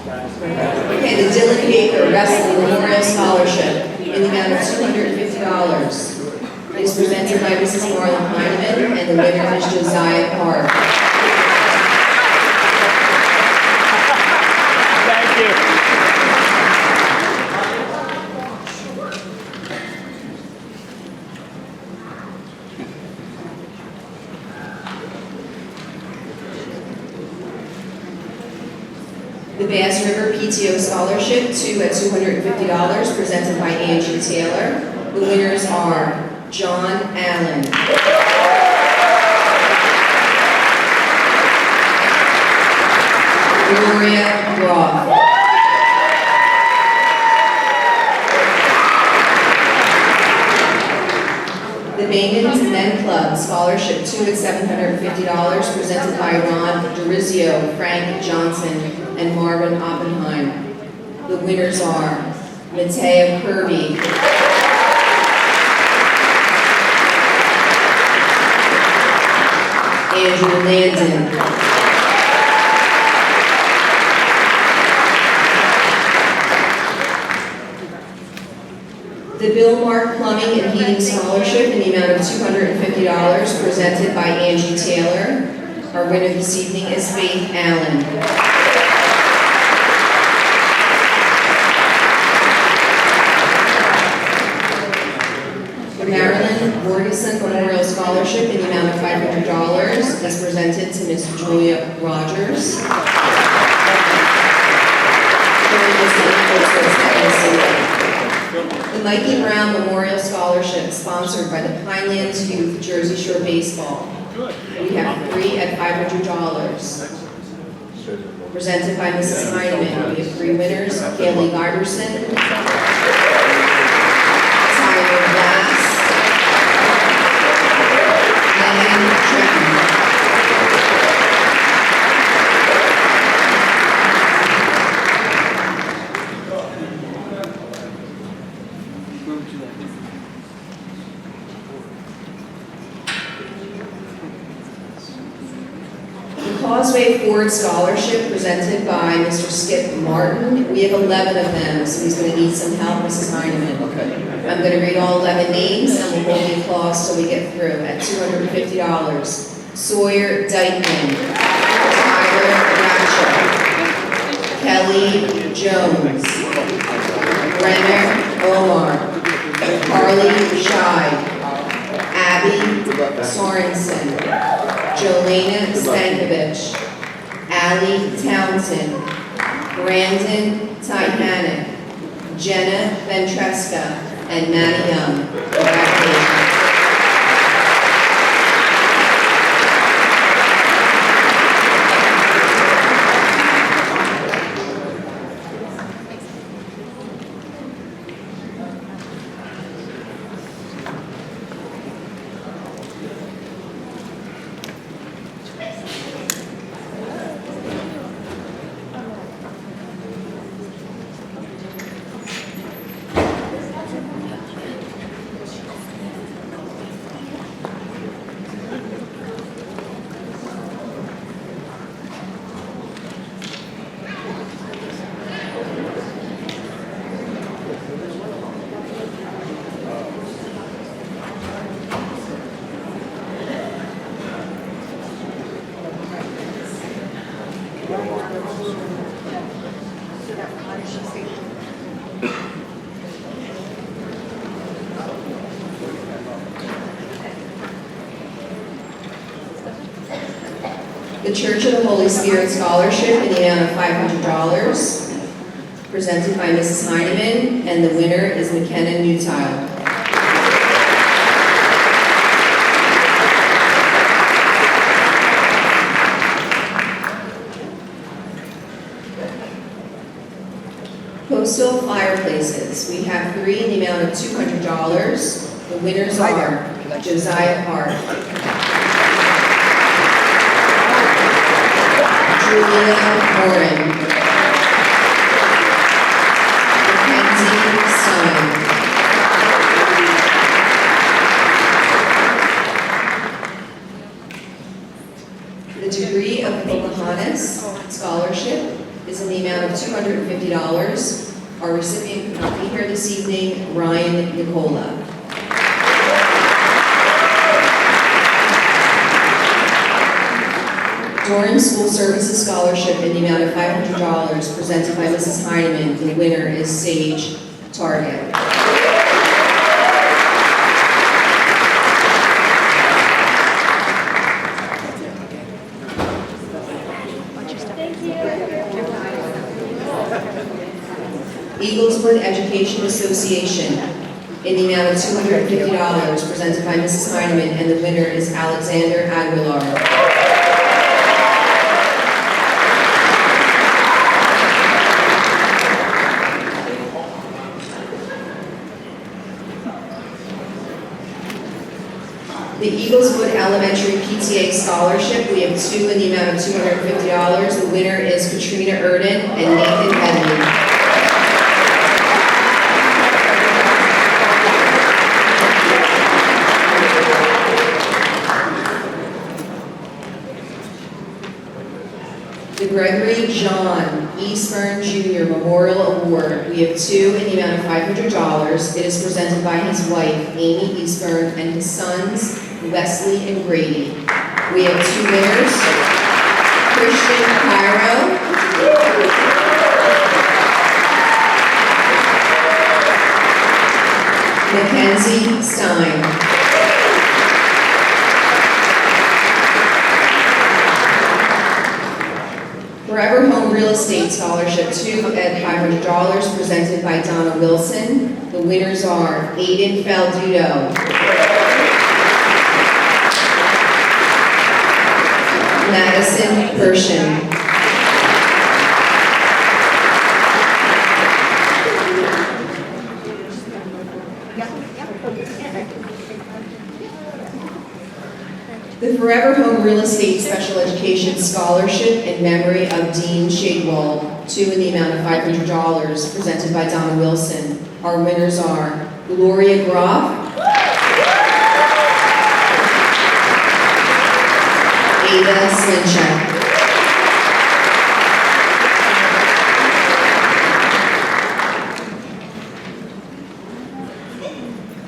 Okay, the Dylan Baker Wrestling Memorial Scholarship in the amount of $250 is presented by Mrs. Marla Heineman, and the winner is Josiah Park. Thank you. The Bass River PTO Scholarship, 2 at $250, presented by Angie Taylor. The winners are John Allen, Gloria Roth, the Bangans Men Club Scholarship, 2 at $750, presented by Ron Dorizio, Frank Johnson, and Marvin Oppenheim. The winners are Matea Kirby, Andrew Landon, the Bill Mark Plumbing and Heating Scholarship in the amount of $250, presented by Angie Taylor. Our winner this evening is Faith Allen. Marilyn Borgeson Memorial Scholarship in the amount of $500 is presented to Ms. Julia Rogers. The Mikey Brown Memorial Scholarship, sponsored by the Pinelands Youth Jersey Shore Baseball. We have 3 at $500. Presented by Mrs. Heineman. We have 3 winners: Kaylee Giberson, Tyler Glass, Megan Tretton. The Causeway Ford Scholarship, presented by Mr. Skip Martin. We have 11 of them, so he's going to need some help, Mrs. Heineman. Okay. I'm going to read all 11 names, and we'll hold the applause till we get through at $250. Sawyer Dykeman, Tyler Ratcher, Kelly Jones, Brenner Omar, Carly Scheid, Abby Sorensen, Jolena Stankovich, Allie Townsend, Brandon Titanic, Jenna Ventresca, and Maddie Young. Congratulations. The Church of the Holy Spirit Scholarship in the amount of $500, presented by Mrs. Heineman, and the winner is McKenna Newtile. Coastal Fireplaces. We have 3 in the amount of $200. The winners are Josiah Park, Julia Morin, Mackenzie Stein, the degree of Pocahontas Scholarship is in the amount of $200, Durham School Services Scholarship in the amount of $500 presented by Mrs. Heineman. The winner is Sage Target. Eagleswood Education Association in the amount of $250 presented by Mrs. Heineman, and the winner is Alexander Aguilar. The Eagleswood Elementary PTA Scholarship, we have two in the amount of $250. The winner is Katrina Erden and Nathan Henley. The Gregory John Eastburn Jr. Memorial Award, we have two in the amount of $500. It is presented by his wife, Amy Eastburn, and his sons, Wesley and Grady. We have two winners, Christian Cairo, Mackenzie Stein. Forever Home Real Estate Scholarship, two at $500, presented by Donna Wilson. The winners are Aiden Faldudo, Madison Pershin. The Forever Home Real Estate Special Education Scholarship in memory of Dean Shadewald, two in the amount of $500, presented by Donna Wilson. Our winners are Gloria Groff, Ada Slinchak.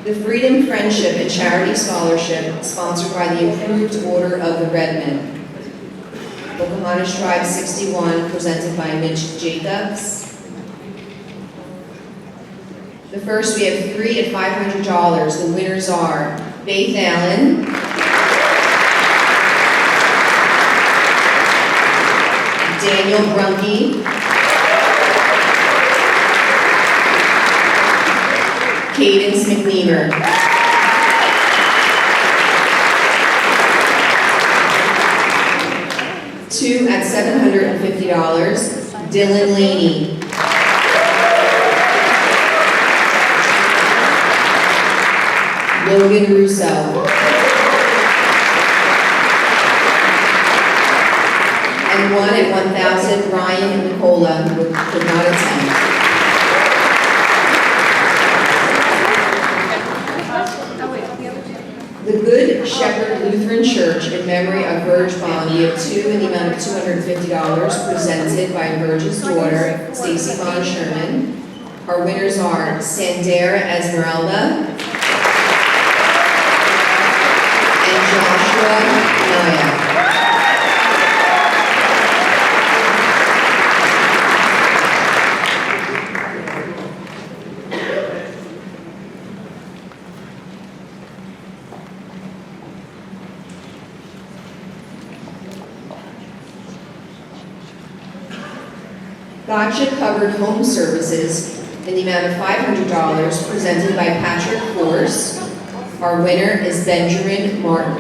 The Freedom, Friendship, and Charity Scholarship, sponsored by the Improved Order of the Redmen. Pocahontas Tribe 61, presented by Mitch Jacobs. The first, we have three at $500. The winners are Faith Allen, Daniel Brunke, Cadence McNeamer. Two at $750, Dylan Laney. Logan Russo. And one at $1,000, Ryan Nicola, who could not attend. The Good Shepherd Lutheran Church in memory of Burge Bond, we have two in the amount of $250, presented by Burge's daughter, Stacy Von Sherman. Our winners are Sandera Esmeralda and Joshua Naya. Gotcha Covered Home Services in the amount of $500, presented by Patrick Force. Our winner is Benjamin Martin.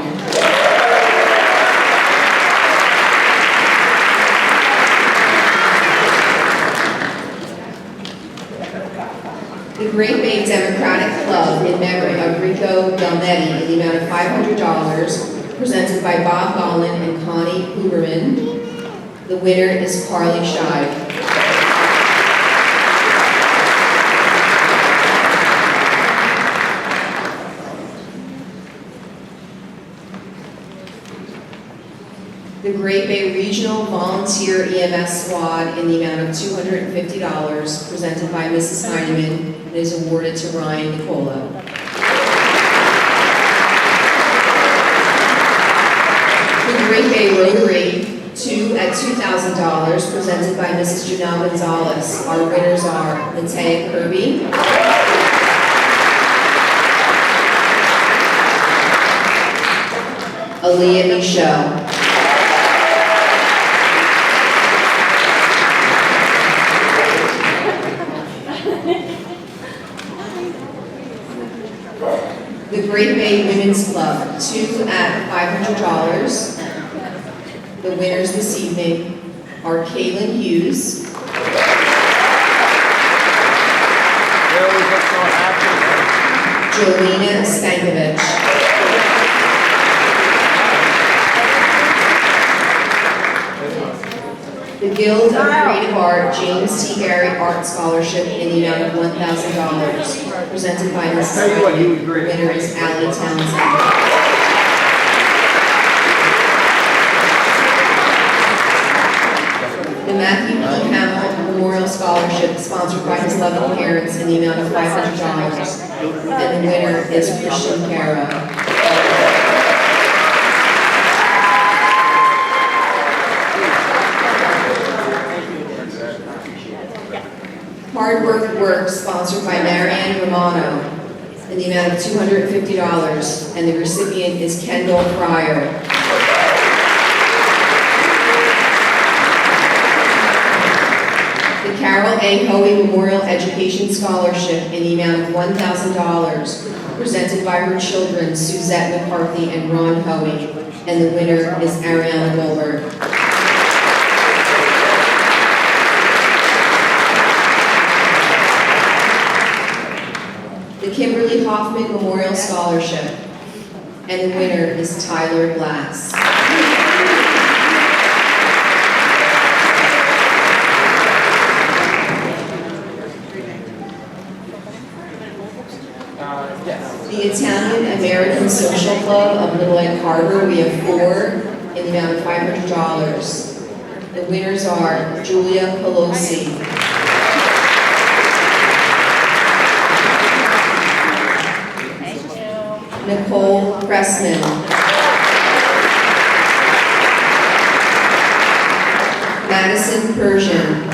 The Great Bay Democratic Club in memory of Rico Dalmetti in the amount of $500, presented by Bob Gollin and Connie Huberman. The winner is Carly Shive. The Great Bay Regional Volunteer EMS Squad in the amount of $250, presented by Mrs. Heineman, and is awarded to Ryan Nicola. The Great Bay Rotary 2 at $2,000, presented by Mrs. Janelle Gonzalez. Our winners are Matea Kirby, Aaliyah Michaud, the Great Bay Women's Club, 2 at $500. The winners this evening are Kaylin Hughes, Jolena Stankovich, the Guild of Creative Art James T. Gary Art Scholarship in the amount of $1,000, presented by Mrs. Ryan. The winner is Allie Townsend. The Matthew P. Hamill Memorial Scholarship, sponsored by his loving parents, in the amount of $500, and the winner is Christian Caro. Hard Work Works, sponsored by Marianne Romano, in the amount of $250, and the recipient is Kendall Fryer. The Carol A. Hoey Memorial Education Scholarship in the amount of $1,000, presented by her children, Suzette McCarthy and Ron Hoey, and the winner is Ariana Goldberg. The Kimberly Hoffman Memorial Scholarship, and the winner is Tyler Glass. The Italian American Social Club of Little Egg Harbor, we have 4 in the amount of $500. The winners are Julia Pelosi, Nicole Pressman, Madison Persian,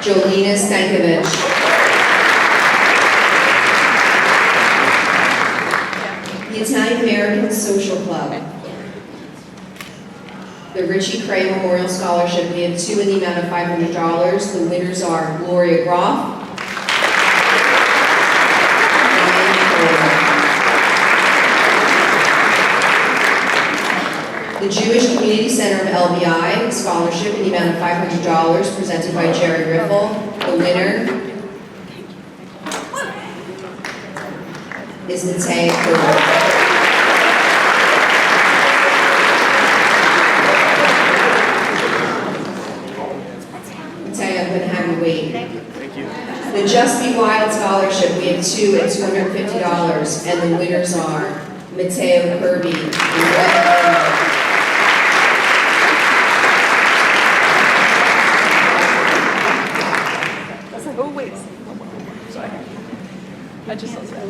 Jolena Stankovich, the Italian American Social Club, the Richie Cray Memorial Scholarship, we have 2 in the amount of $500. The winners are Gloria Groff, the Jewish Community Center of LBI Scholarship in the amount of $500, presented by Jerry Riffle. The winner is Matea Kirby. Matea, I'm going to have you wait. Thank you. The Just Be Wild Scholarship, we have 2 at $250, and the winners are Mateo Kirby and Rhett. Oh, wait. Sorry. I just saw that.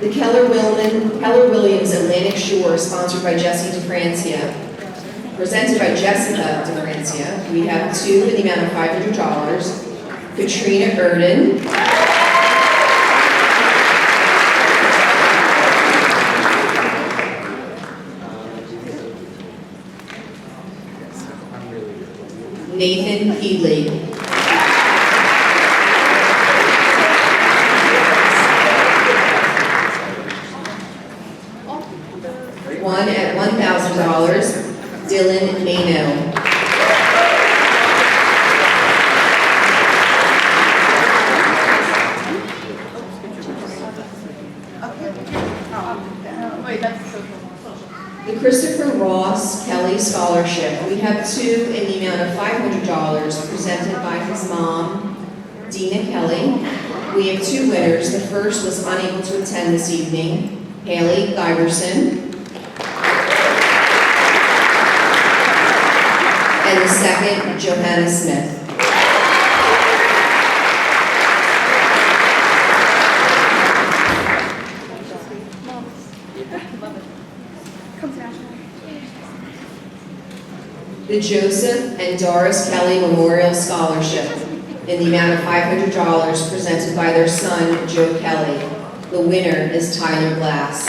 The Keller Williams Atlantic Shore, sponsored by Jesse DeFrancia. Presented by Jessica DeFrancia, we have 2 in the amount of $500. Katrina Erden. Nathan Healy. One at $1,000, Dylan Mano. The Christopher Ross Kelly Scholarship, we have 2 in the amount of $500, presented by his mom, Dina Kelly. We have 2 winners. The first was unable to attend this evening, Haley Giverson. And the second, Johanna Smith. the Joseph and Doris Kelly Memorial Scholarship in the amount of $500 presented by their son, Joe Kelly. The winner is Tyler Glass.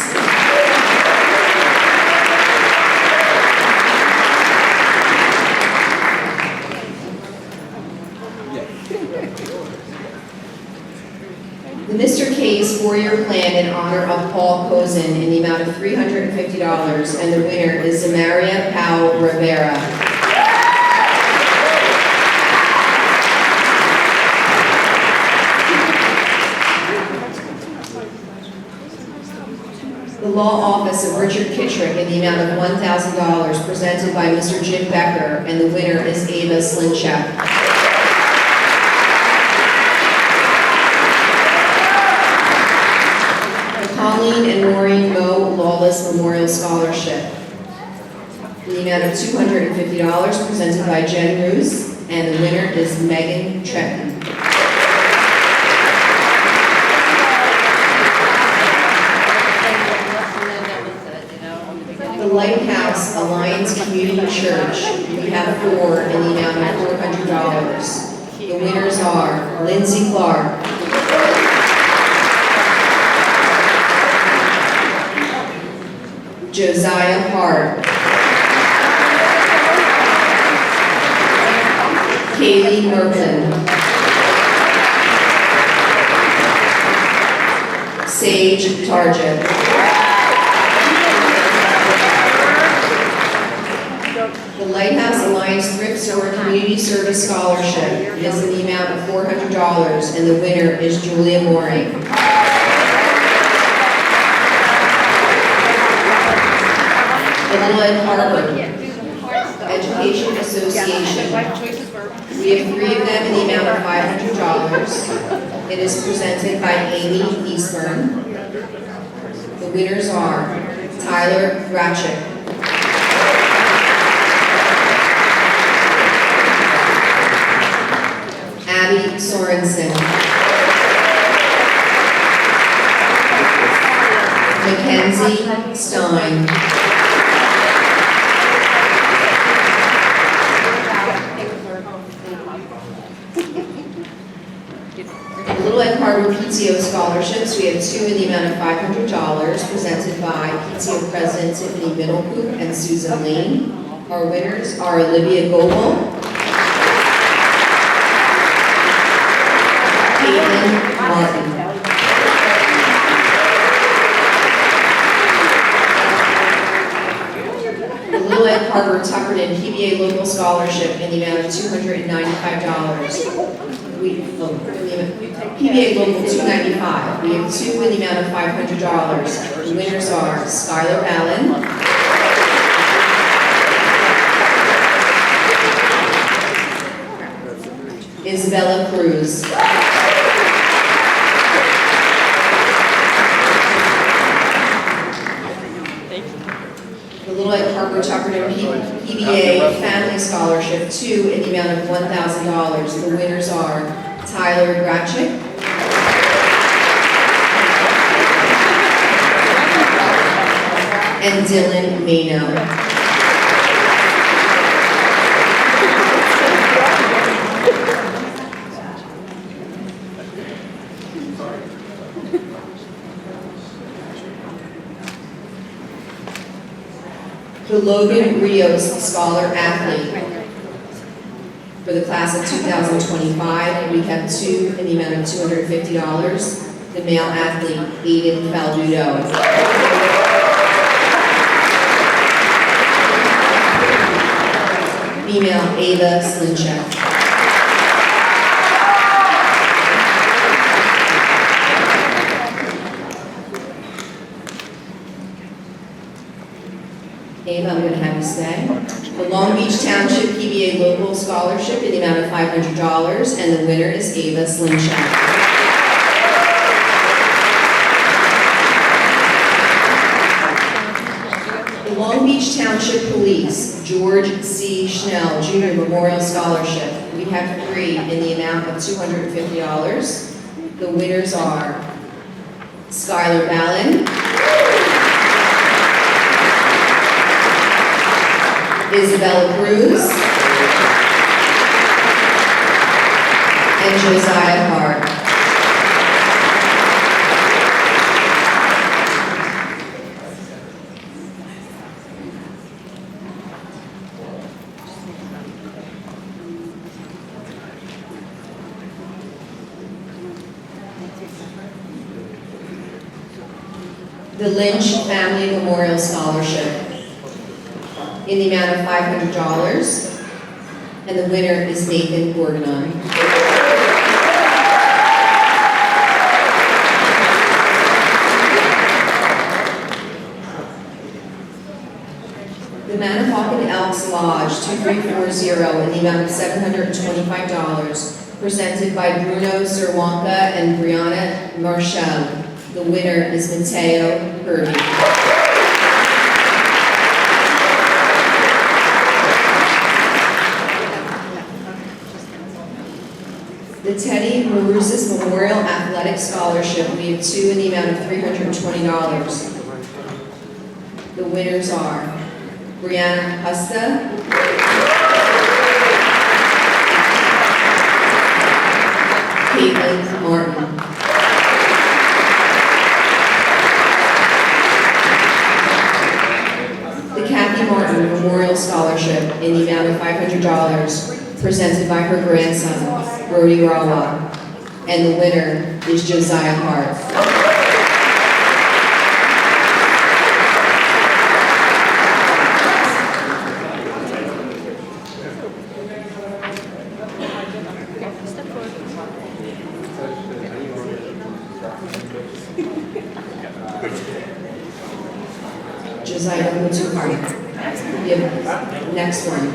The Mr. K's four-year plan in honor of Paul Kozin in the amount of $350, and the winner is Zamaria Powell Rivera. The Law Office of Richard Kittrick in the amount of $1,000 presented by Mr. Jim Becker, and the winner is Ava Slinchak. Colleen and Maureen Moe Lawless Memorial Scholarship in the amount of $250 presented by Jen Roos, and the winner is Megan Tretton. The Lighthouse Alliance Community Church, we have four in the amount of $400. The winners are Lindsay Clark, Josiah Hart, Kaylee Merklin, Sage Target. The Lighthouse Alliance Thrift Store Community Service Scholarship is in the amount of $400, and the winner is Julia Mooring. The Little Ed Harbor Education Association. We have three of them in the amount of $500. It is presented by Amy Eastburn. The winners are Tyler Gratchick, Abby Sorensen, Mackenzie Stein, Little Egg Harbor PTO scholarships, we have two in the amount of $500 presented by PTO President Tiffany Middlecoop and Susan Lane. Our winners are Olivia Goebel, Caitlin Martin. The Little Egg Harbor Tuckerton PBA Local Scholarship in the amount of $295. PBA Local 295. We have two in the amount of $500. The winners are Skylar Allen, Isabella Cruz, the Little Egg Harbor Tuckerton PBA Family Scholarship, two in the amount of $1,000. The winners are Tyler Gratchick, and Dylan Mano. The Logan Rios Scholar Athlete. For the class of 2025, we have two in the amount of $250. The male athlete, Aiden Faldudo. Female, Ava Slinchak. Ava, I'm going to have you stay. The Long Beach Township PBA Local Scholarship in the amount of $500, and the winner is Ava Slinchak. The Long Beach Township Police George C. Schnell Jr. Memorial Scholarship. We have three in the amount of $250. The winners are Skylar Ballin, Isabella Cruz, and Josiah Hart. The Lynch Family Memorial Scholarship in the amount of $500, and the winner is Nathan Gorgonon. The Manahawkin Elks Lodge 2340 in the amount of $725, presented by Bruno Zerwanka and Brianna Marshall. The winner is Mateo Kirby. The Teddy Maruzis Memorial Athletic Scholarship, we have two in the amount of $320. The winners are Brianna Husta, Caitlin Martin. The Kathy Martin Memorial Scholarship in the amount of $500, presented by her grandson, Brody Rawa, and the winner is Josiah Hart. Josiah, number 2 card. Next one in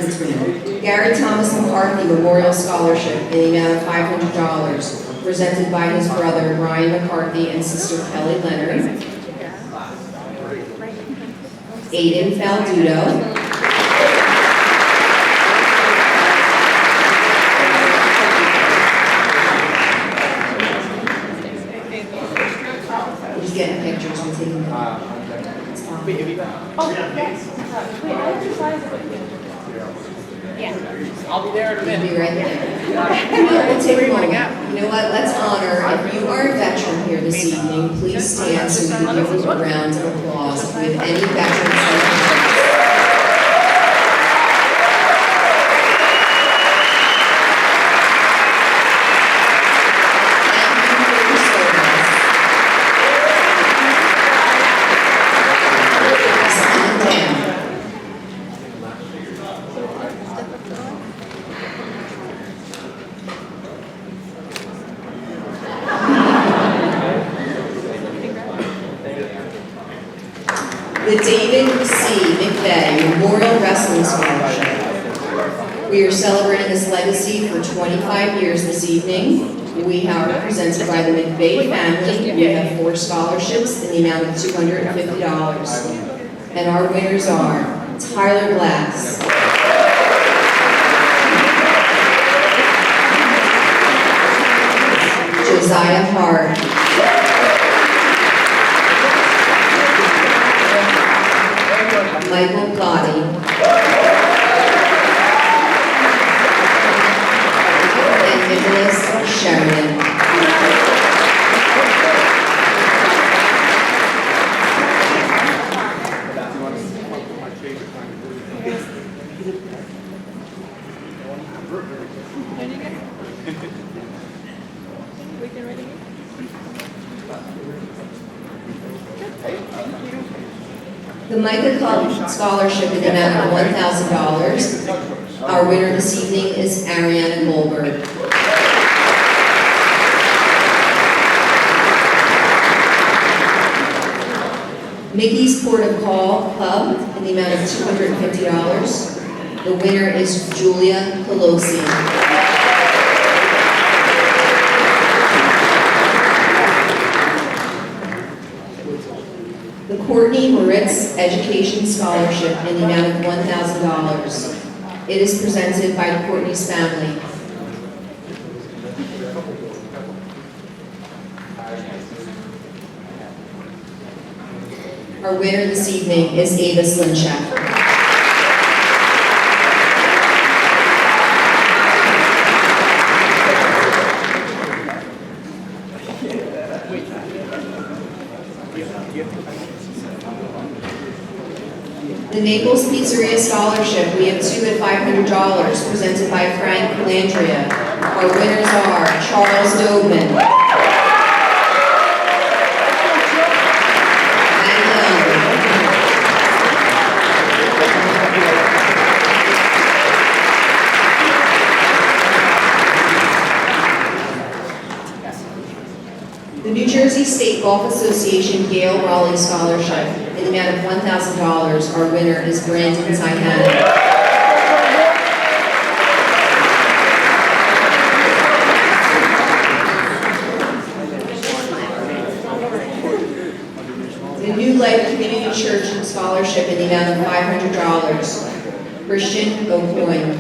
between. Gary Thomas McCarthy Memorial Scholarship in the amount of $500, presented by his brother Brian McCarthy and sister Kelly Leonard. Aiden Faldudo. We're just getting pictures and taking them. I'll be there in a minute. You'll be right there. We'll take a moment. You know what? Let's honor. If you are a veteran here this evening, please stand so we can give you a round of applause. If we have any veterans. The David C. McVeigh Memorial Wrestling Scholarship. We are celebrating his legacy for 25 years this evening. We are presented by the McVeigh family. We have 4 scholarships in the amount of $250. And our winners are Tyler Glass, Josiah Hart, Michael Gotti, and Nicholas Sheridan. The Micah Club Scholarship in the amount of $1,000. Our winner this evening is Ariana Goldberg. Mickey's Port of Call Club in the amount of $250. The winner is Julia Pelosi. The Courtney Moritz Education Scholarship in the amount of $1,000. It is presented by the Courtney's family. Our winner this evening is Ava Slinchak. The Naples Pizzeria Scholarship, we have 2 at $500, presented by Frank Landria. Our winners are Charles Dobman, Matt Young, the New Jersey State Golf Association Gail Raleigh Scholarship in the amount of $1,000. Our winner is Brandon Tyhan. The New Life Community Church Scholarship in the amount of $500. Christian O'Coin.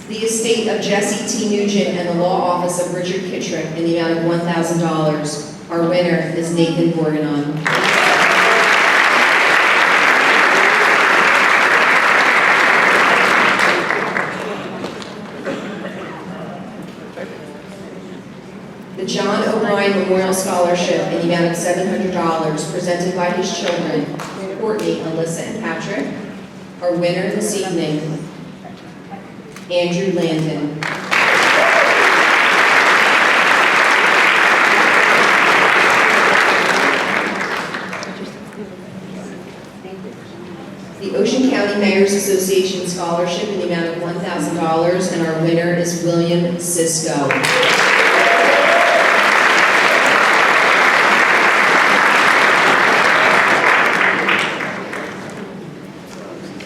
The estate of Jesse T. Nugent and the law office of Richard Kittrick in the amount of $1,000. Our winner is Nathan Borganon. The John O'Brien Memorial Scholarship in the amount of $700, presented by his children, Courtney, Alyssa, and Patrick. Our winner this evening, Andrew Landon. The Ocean County Mayors Association Scholarship in the amount of $1,000, and our winner is William Sisko.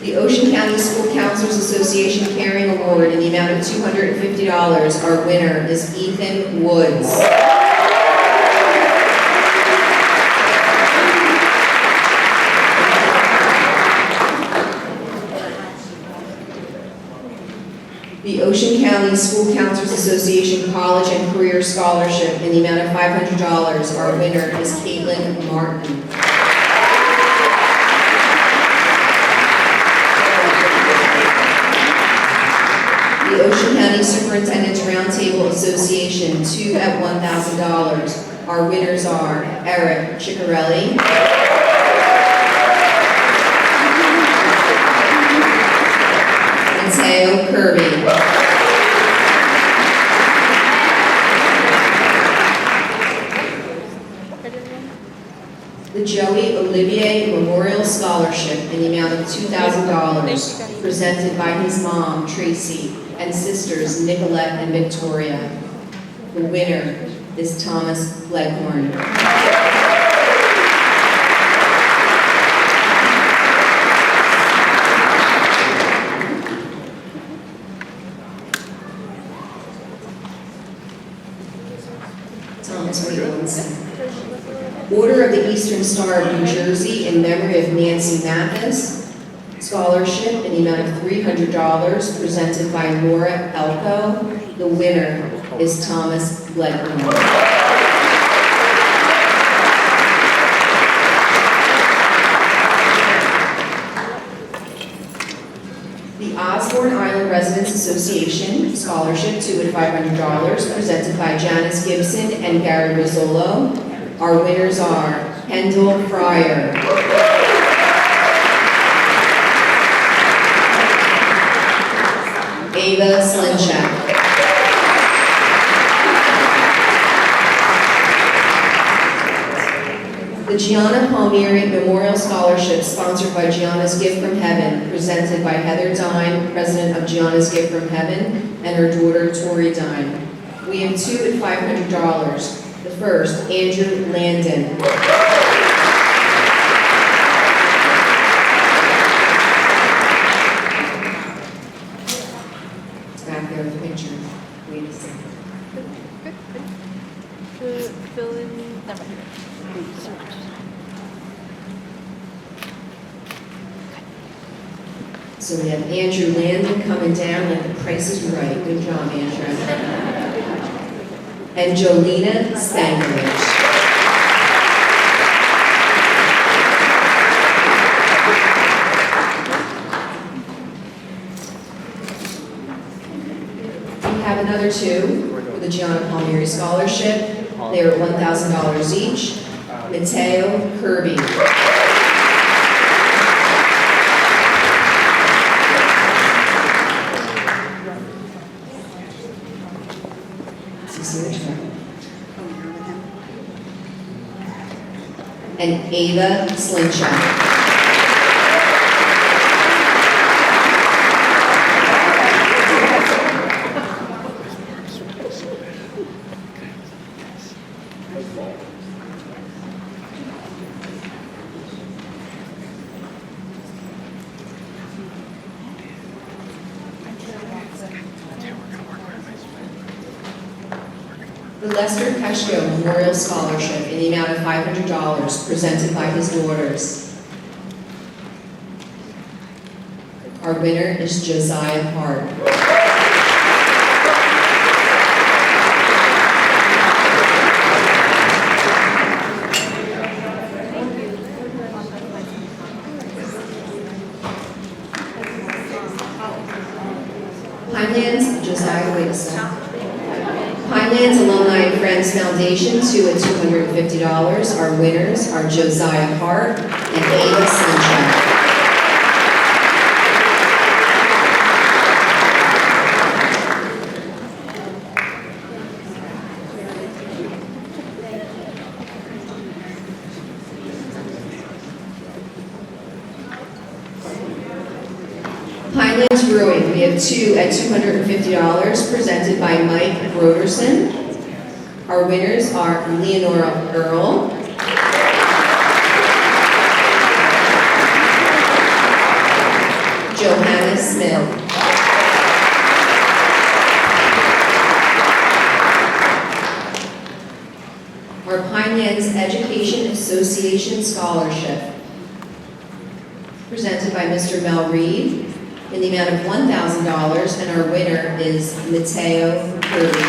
The Ocean County School Counselors Association Caring Award in the amount of $250. Our winner is Ethan Woods. The Ocean County School Counselors Association College and Career Scholarship in the amount of $500. Our winner is Caitlin Martin. The Ocean County Superintendent's Roundtable Association, 2 at $1,000. Our winners are Eric Ciccarelli, Mateo Kirby, the Joey Olivier Memorial Scholarship in the amount of $2,000, presented by his mom, Tracy, and sisters, Nicolette and Victoria. The winner is Thomas Leghorn. Thomas, wait 1 second. Order of the Eastern Star of New Jersey in memory of Nancy Mathis. Scholarship in the amount of $300, presented by Laura Elko. The winner is Thomas Leghorn. The Osborne Island Residents Association Scholarship, 2 at $500, presented by Janice Gibson and Gary Rizzolo. Our winners are Kendall Fryer, Ava Slinchak, the Gianna Palmieri Memorial Scholarship, sponsored by Gianna's Gift from Heaven, presented by Heather Dine, president of Gianna's Gift from Heaven, and her daughter, Tori Dine. We have 2 at $500. The first, Andrew Landon. It's back there with the picture. Wait a second. Fill in. Never mind. So we have Andrew Landon coming down like the price is right. Good job, Andrew. And Jolena Stankovich. We have another 2. the Gianna Palmieri Scholarship. They are $1,000 each. Mateo Kirby. And Ava Slinchak. The Lester Peshko Memorial Scholarship in the amount of $500 presented by his daughters. Our winner is Josiah Hart. Pinelands, Josiah Wigson. Pinelands Alumni and Friends Foundation, 2 at $250. Our winners are Josiah Hart and Ava Sunshine. Pinelands Brewing, we have 2 at $250, presented by Mike Broderson. Our winners are Leonora Earl, Johanna Smith, our Pinelands Education Association Scholarship, presented by Mr. Mel Reed, in the amount of $1,000, and our winner is Mateo Kirby.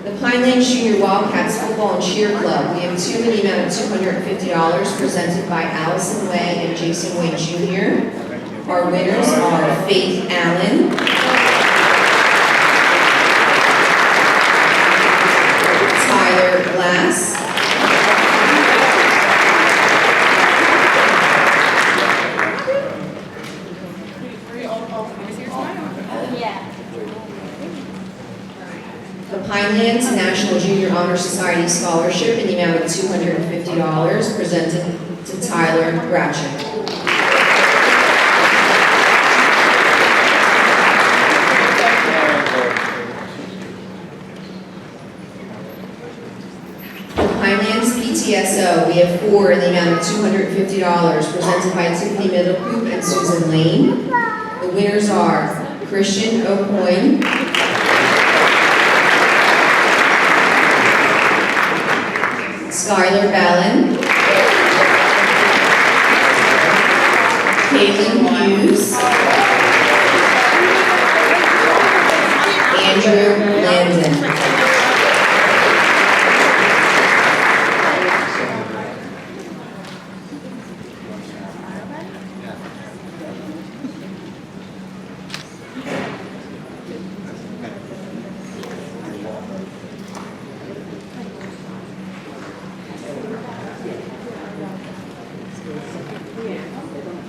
The Pinelands Junior Wildcats Football and Cheer Club. We have 2 in the amount of $250, presented by Allison Way and Jason Way Jr. Our winners are Faith Allen, Tyler Glass, the Pinelands National Junior Honor Society Scholarship in the amount of $250, presented to Tyler Gratchen. Pinelands PTSO, we have 4 in the amount of $250, presented by Tiffany Middlecoop and Susan Lane. The winners are Christian O'Coin, Skylar Ballin, Caitlin Hughes, Andrew Landon.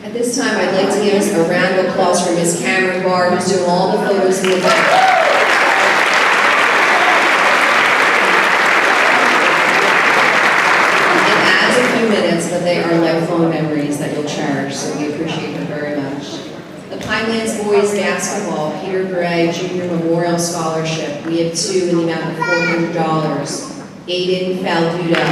At this time, I'd like to give us a round of applause for Ms. Cameron Barr, who's doing all the photos in the back. It adds a few minutes, but they are lifelong memories that you'll cherish, so we appreciate them very much. The Pinelands Boys Basketball Peter Gray Junior Memorial Scholarship. We have 2 in the amount of $400. Aiden Faldudo,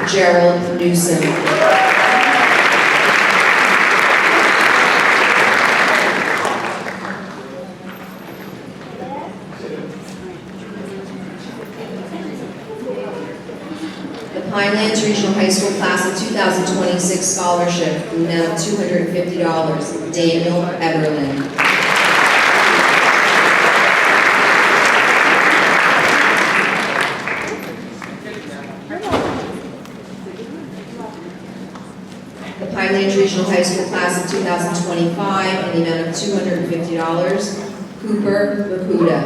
Gerald Newsom, the Pinelands Regional High School Class of 2026 Scholarship in the amount of $250, Daniel Everlin. The Pinelands Regional High School Class of 2025 in the amount of $250, Cooper Laputa.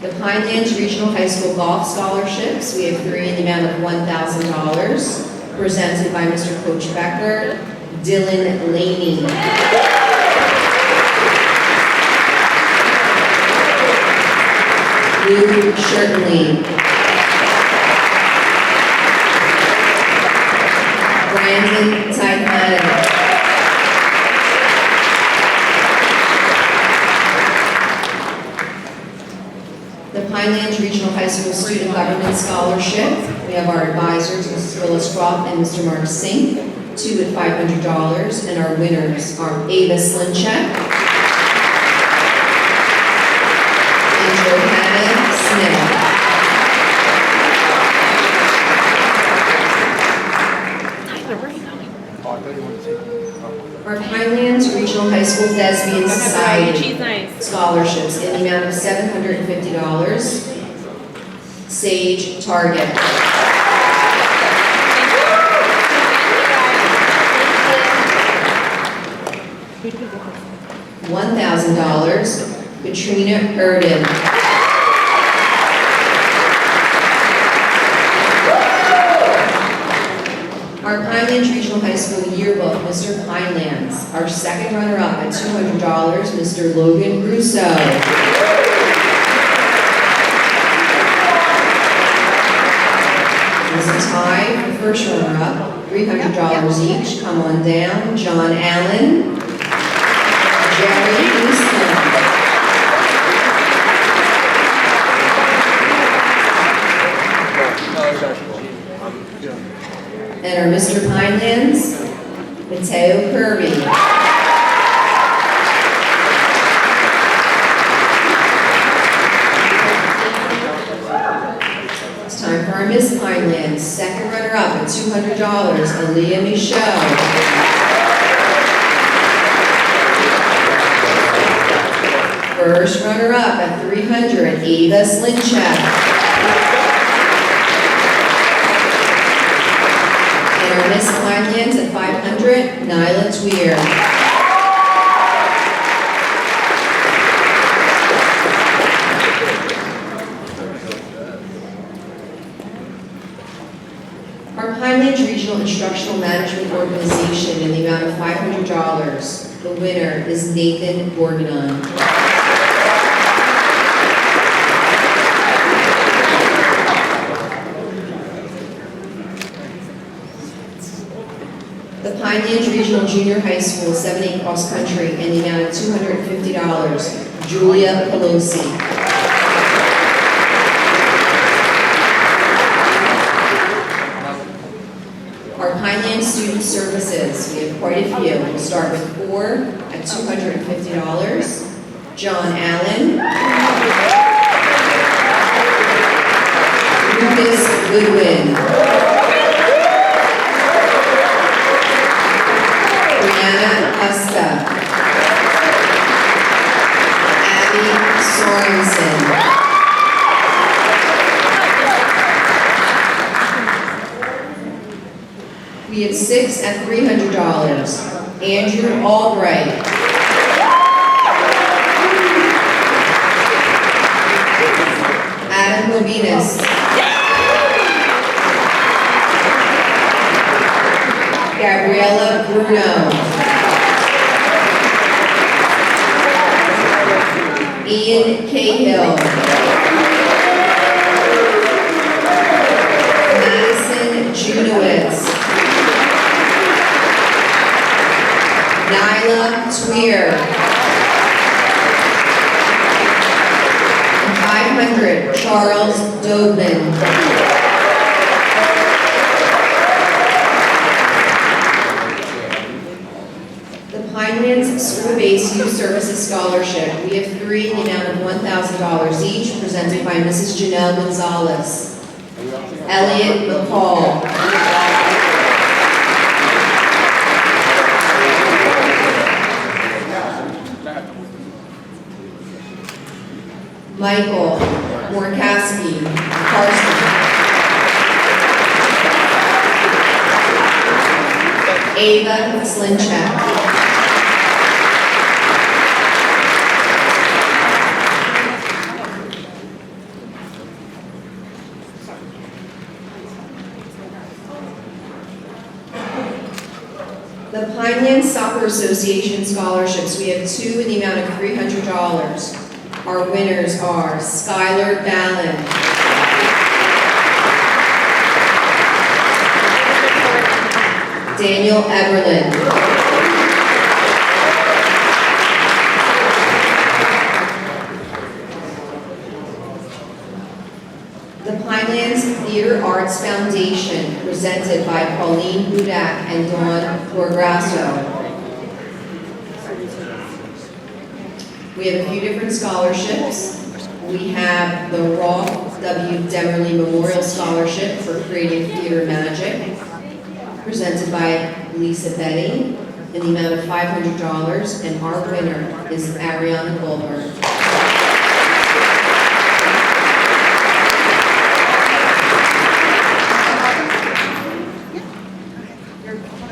The Pinelands Regional High School Golf Scholarships, we have 3 in the amount of $1,000, presented by Mr. Coach Becker, Dylan Laney. Lou Shirtley. Brandon Taipan. The Pinelands Regional High School Student Government Scholarship. We have our advisors, Mrs. Phyllis Croft and Mr. Mark Sink, 2 at $500, and our winners are Ava Slinchek and Johanna Smith. Tyler, where are you going? Our Pinelands Regional High School Thespian Society She's nice. scholarships in the amount of $750. Sage Target. $1,000. Katrina Erden. Our Pinelands Regional High School Yearbook, Mr. Pinelands. Our second runner-up at $200, Mr. Logan Russo. As a tie, the first runner-up, $300 each. Come on down, John Allen, Jerry Easton. And our Mr. Pinelands, Mateo Kirby. It's time for our Miss Pinelands, second runner-up at $200, Aaliyah Michaud. First runner-up at $300, Ava Slinchek. And our Miss Pinelands at $500, Nyla Tweer. Our Pinelands Regional Instructional Management Organization in the amount of $500. The winner is Nathan Borganon. The Pinelands Regional Junior High School 7A Cross Country in the amount of $250. Julia Pelosi. Our Pinelands Student Services, we have quite a few. We'll start with 4 at $250. John Allen. Lucas Goodwin. Brianna Huska. Abby Sorensen. We have 6 at $300. Andrew Albright. Adam Lovinus. Gabriella Bruno. Ian Cahill. Madison Junowitz. Nyla Tweer. And 500, Charles Dobman. The Pinelands School-Based Youth Services Scholarship. We have 3 in the amount of $1,000 each, presented by Mrs. Janelle Gonzalez. Elliot McCall. Michael Morkowski, Carson. Ava Slinchak. The Pinelands Soccer Association scholarships, we have 2 in the amount of $300. Our winners are Skylar Ballin, Daniel Everlin, the Pinelands Theater Arts Foundation, presented by Pauline Budak and Dawn Borgrasso. We have a few different scholarships. We have the Rolf W. Demerly Memorial Scholarship for Creative Theater Magic, presented by Lisa Betty, in the amount of $500, and our winner is Ariana Goldberg.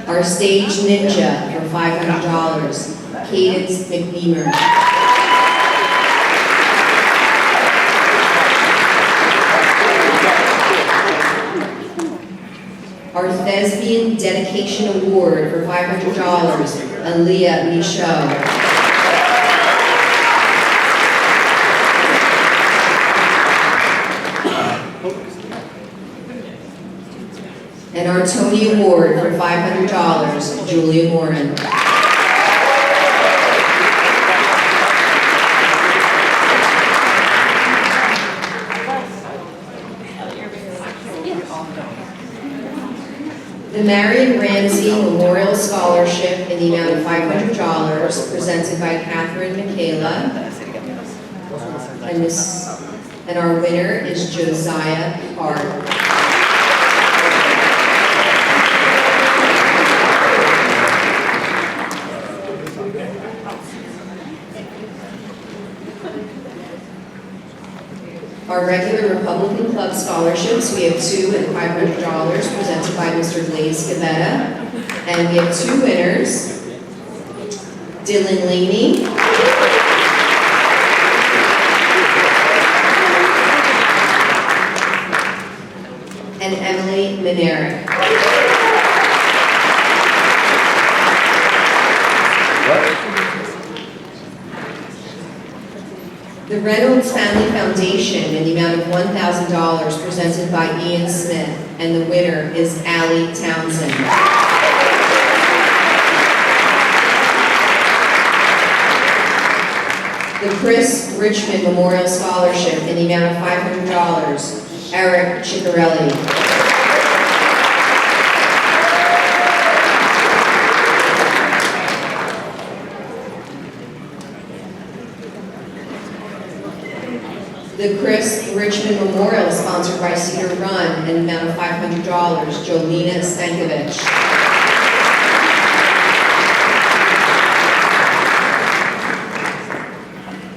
Our Stage Ninja for $500, Cadence McNeamer. Our Thespian Dedication Award for $500, Aaliyah Michaud. And our Tony Award for $500, Julia Morin. The Marion Ramsey Memorial Scholarship in the amount of $500, presented by Catherine Michaela. And our winner is Josiah Hart. Our regular Republican Club scholarships, we have 2 at $500, presented by Mr. Blaze Gavetta. And we have 2 winners, Dylan Laney and Emily Minerick. The Reynolds Family Foundation in the amount of $1,000, presented by Ian Smith, and the winner is Allie Townsend. The Chris Richmond Memorial Scholarship in the amount of $500, Eric Ciccarelli. The Chris Richmond Memorial, sponsored by Cedar Run, in the amount of $500, Jolena Stankovic.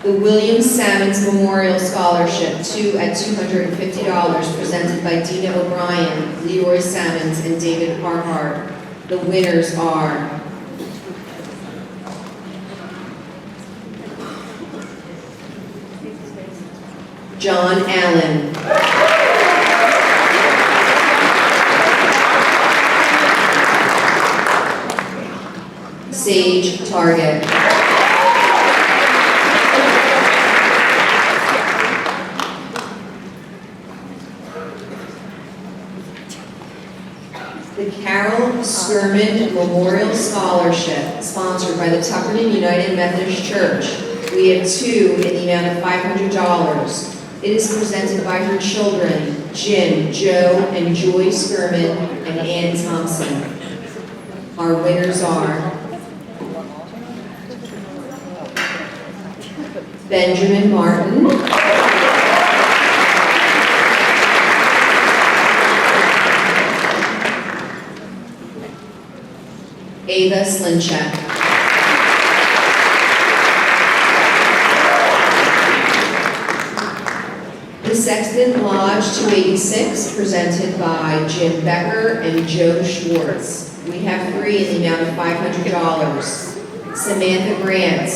The William Sammons Memorial Scholarship, 2 at $250, presented by Dina O'Brien, Leroy Sammons, and David Harhart. The winners are John Allen, Sage Target, the Carol Skirman Memorial Scholarship, sponsored by the Tuckerton United Methodist Church. We have 2 in the amount of $500. It is presented by her children, Jim, Joe, and Joy Skirman, and Ann Thompson. Our winners are Benjamin Martin, Ava Slinchak. The Sexton Lodge 286, presented by Jim Becker and Joe Schwartz. We have 3 in the amount of $500. Samantha Grant,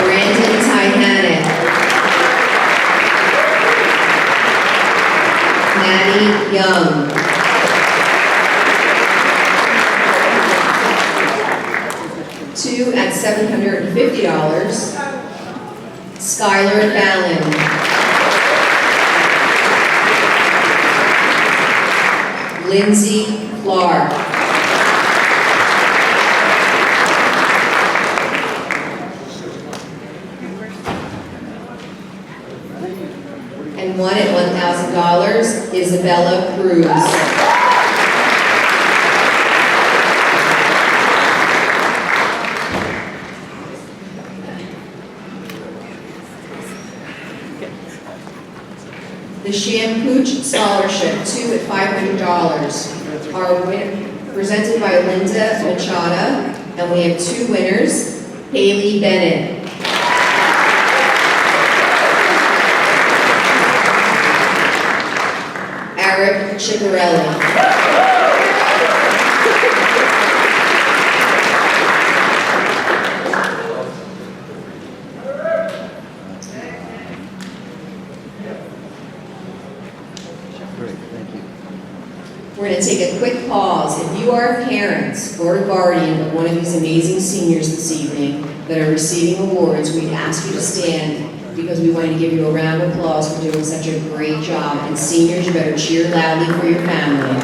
Brandon Tyhannon, Maddie Young, two at $750, Skylar Fallon, Lindsay Clark, and 1 at $1,000, Isabella Cruz. The Shampooch Scholarship, 2 at $500, are presented by Linda Machada, and we have 2 winners, Haley Bennett, Eric Ciccarelli, We're going to take a quick pause. If you are a parent or a guardian of one of these amazing seniors this evening that are receiving awards, we ask you to stand because we want to give you a round of applause for doing such a great job. And seniors, you better cheer loudly for your family.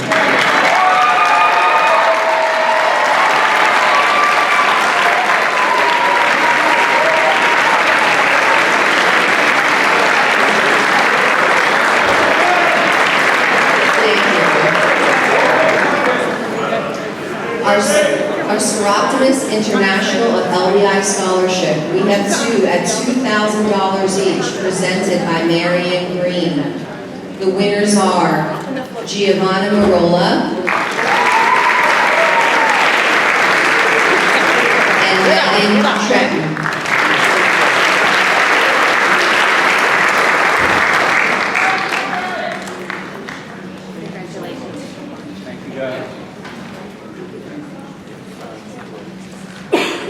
Our Seroptimus International of LBI Scholarship, we have 2 at $2,000 each, presented by Marianne Green. The winners are Giovanna Marola and Megan Tretton.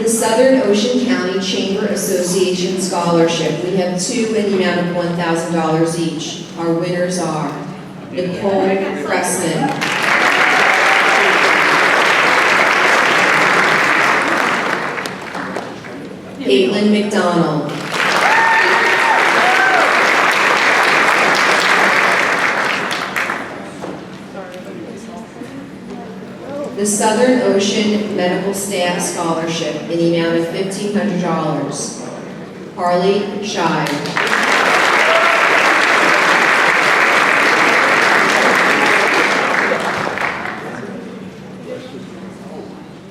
The Southern Ocean County Chamber Association Scholarship. We have 2 in the amount of $1,000 each. Our winners are Nicole Pressman, Caitlin McDonald, the Southern Ocean Medical Staff Scholarship in the amount of $1,500. Harley Shive.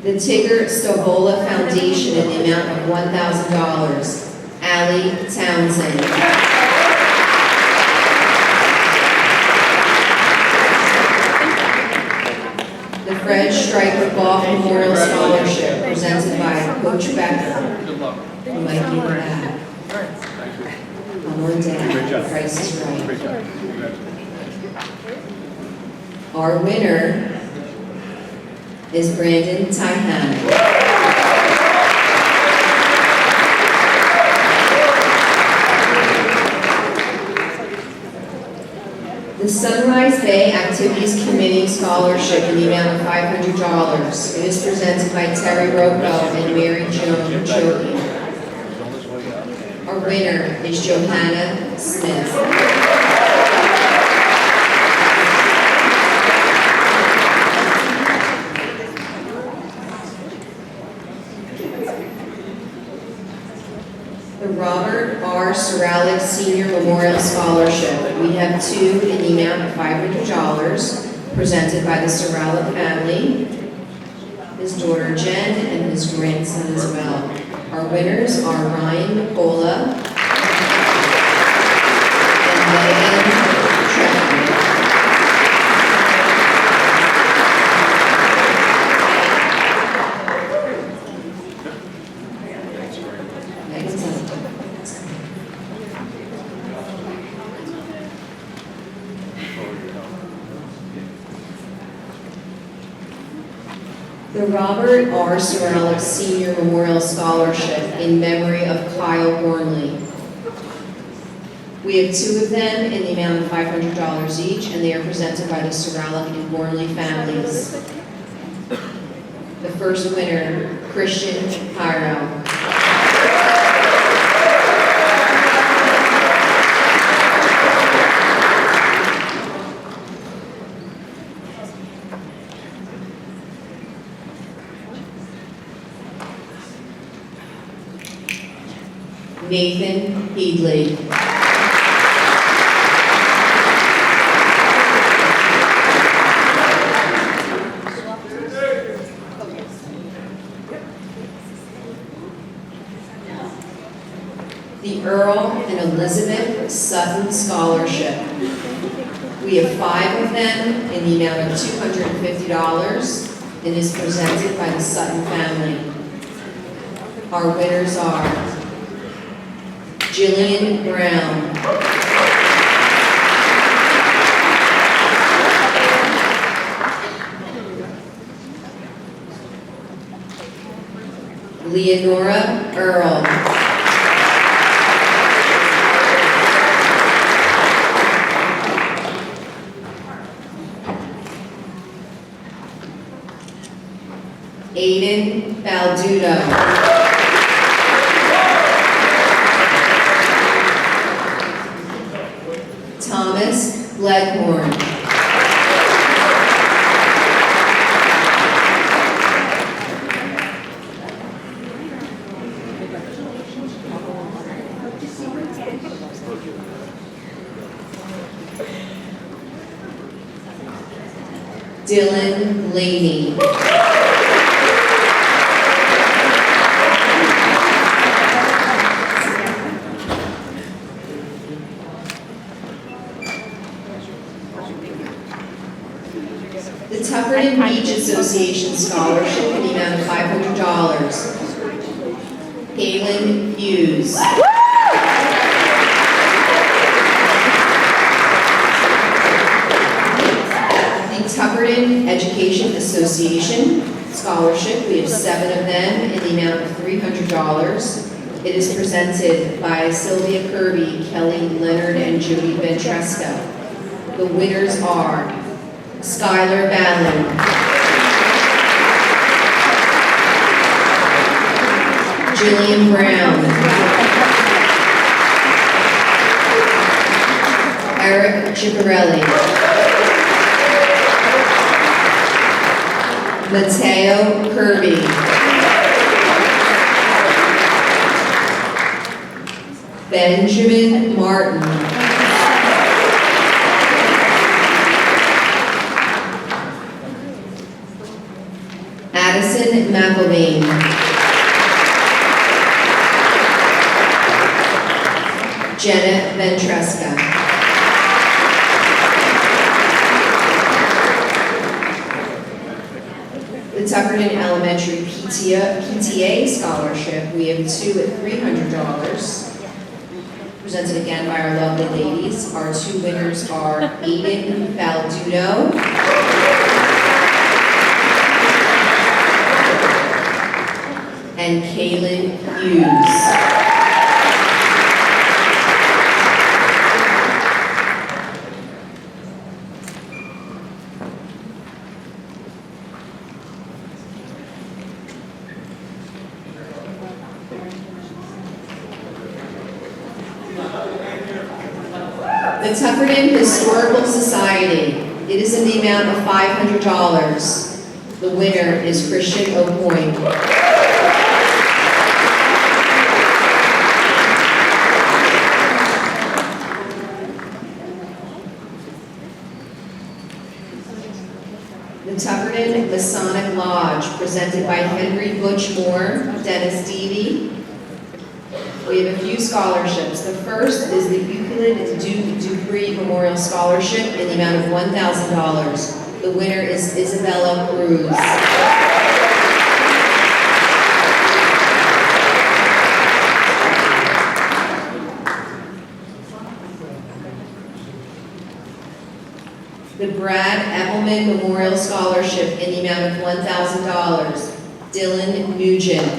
The Tigger Stavola Foundation in the amount of $1,000. Allie Townsend. The Fred Stryker Golf Memorial Scholarship, presented by Coach Becker. You might need that. Mom or Dad, the price is right. Our winner is Brandon Tyhan. The Sunrise Bay Activities Committee Scholarship in the amount of $500. It is presented by Terry Rocco and Mary Joan Choki. Our winner is Johanna Smith. The Robert R. Soralik Senior Memorial Scholarship. We have two in the amount of $500 presented by the Soralik family, his daughter Jen, and his grandson as well. Our winners are Ryan Nicola and Megan Trevor. The Robert R. Soralik Senior Memorial Scholarship in memory of Kyle Gormley. We have two of them in the amount of $500 each, and they are presented by the Soralik and Gormley families. The first winner, Christian Cairo. Nathan Heedley. The Earl and Elizabeth Sutton Scholarship. We have five of them in the amount of $250 and is presented by the Sutton family. Our winners are Jillian Brown, Leonora Earl, Aiden Baldudo, Thomas Leghorn, Dylan Laney, the Tuckerton Beach Association Scholarship in the amount of $500. Galen Hughes. The Tuckerton Education Association Scholarship, we have 7 of them in the amount of $300. It is presented by Sylvia Kirby, Kelly Leonard, and Jody Ventresco. The winners are Skylar Ballin, Jillian Brown, Eric Ciccarelli, Mateo Kirby, Benjamin Martin, Addison McElvain, Jenna Ventresca, the Tuckerton Elementary PTA Scholarship, we have 2 at $300, presented again by our lovely ladies. Our 2 winners are Aiden Baldudo and Kaylin Hughes. The Tuckerton Historical Society. It is in the amount of $500. The winner is Christian O'Point. Henry Butch Moore, Dennis Deedy. We have a few scholarships. The first is the Euclid Dupree Memorial Scholarship in the amount of $1,000. The winner is Isabella Cruz. The Brad Eppelman Memorial Scholarship in the amount of $1,000. Dylan Nugent.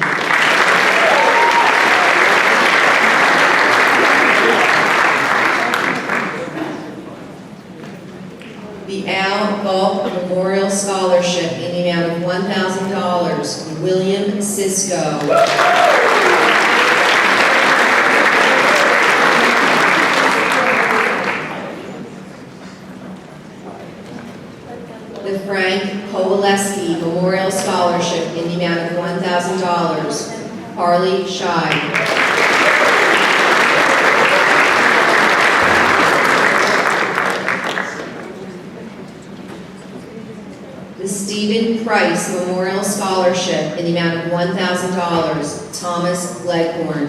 The Al Gulp Memorial Scholarship in the amount of $1,000. William Sisko. The Frank Kowaleski Memorial Scholarship in the amount of $1,000. Harley Scheid. The Stephen Price Memorial Scholarship in the amount of $1,000. Thomas Leghorn.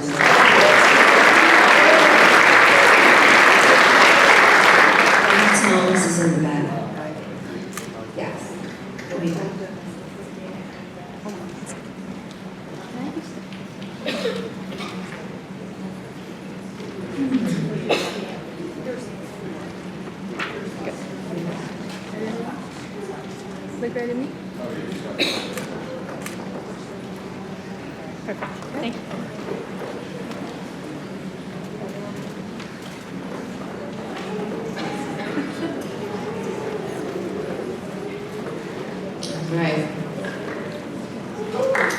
Thomas is in the back. Yes. He'll be back. Look right at me. Perfect. Thank you. All right.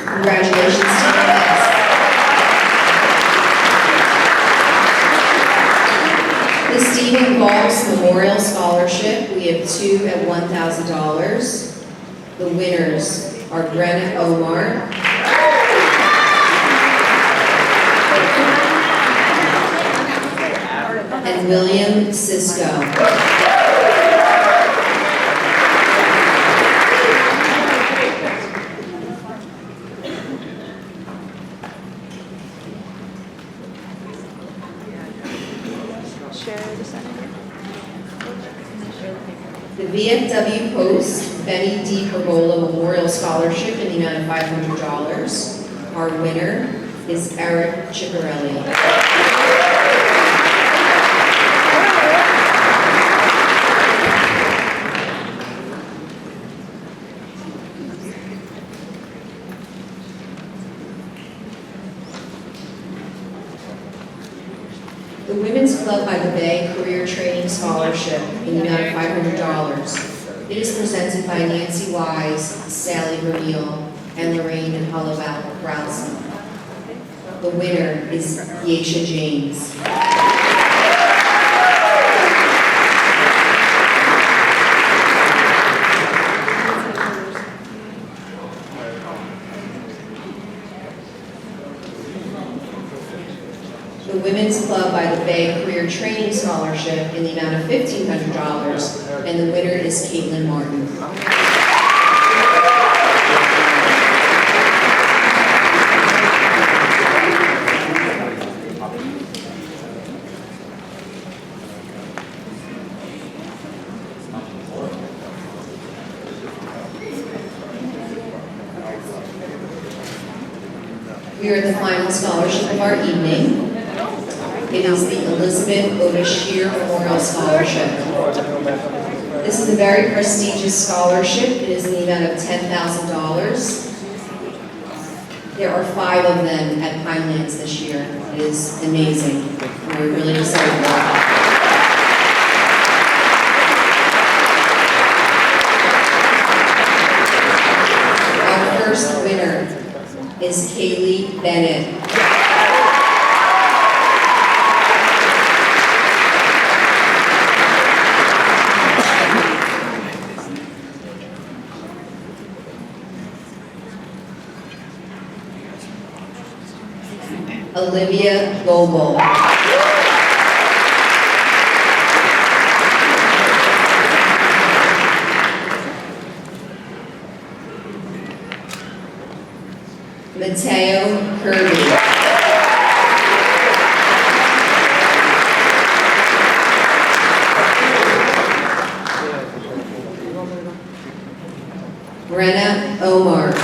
Congratulations to the guests. The Stephen Gulps Memorial Scholarship, we have two at $1,000. The winners are Brenna Omar and William Sisko. Share the senator. The VFW Post Benny D. Pergola Memorial Scholarship in the amount of $500. Our winner is Eric Ciccarelli. The Women's Club by the Bay Career Training Scholarship in the amount of $500. It is presented by Nancy Wise, Sally Vermeil, and Lorraine and Browson. The winner is Yesha James. The Women's Club by the Bay Career Training Scholarship in the amount of $1,500, and the winner is Caitlin Martin. We are at the final scholarship of our evening. It is the Elizabeth O'Bashir Memorial Scholarship. This is a very prestigious scholarship. It is in the amount of $10,000. There are 5 of them at Pinelands this year. It is amazing. We're really excited about that. Our first winner is Kaylee Bennett. Olivia Goebel. Mateo Kirby. Brenna Omar.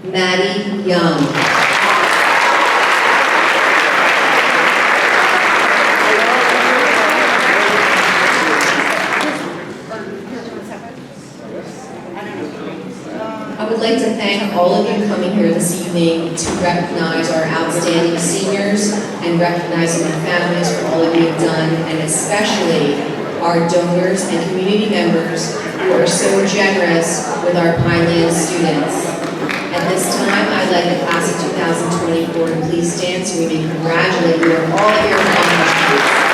Maddie Young. I would like to thank all of you coming here this evening to recognize our outstanding seniors and recognizing their families for all of you have done, and especially our donors and community members who are so generous with our Pineland students. At this time, I'd like the class of 2024 to please stand so we may congratulate you on all of your accomplishments.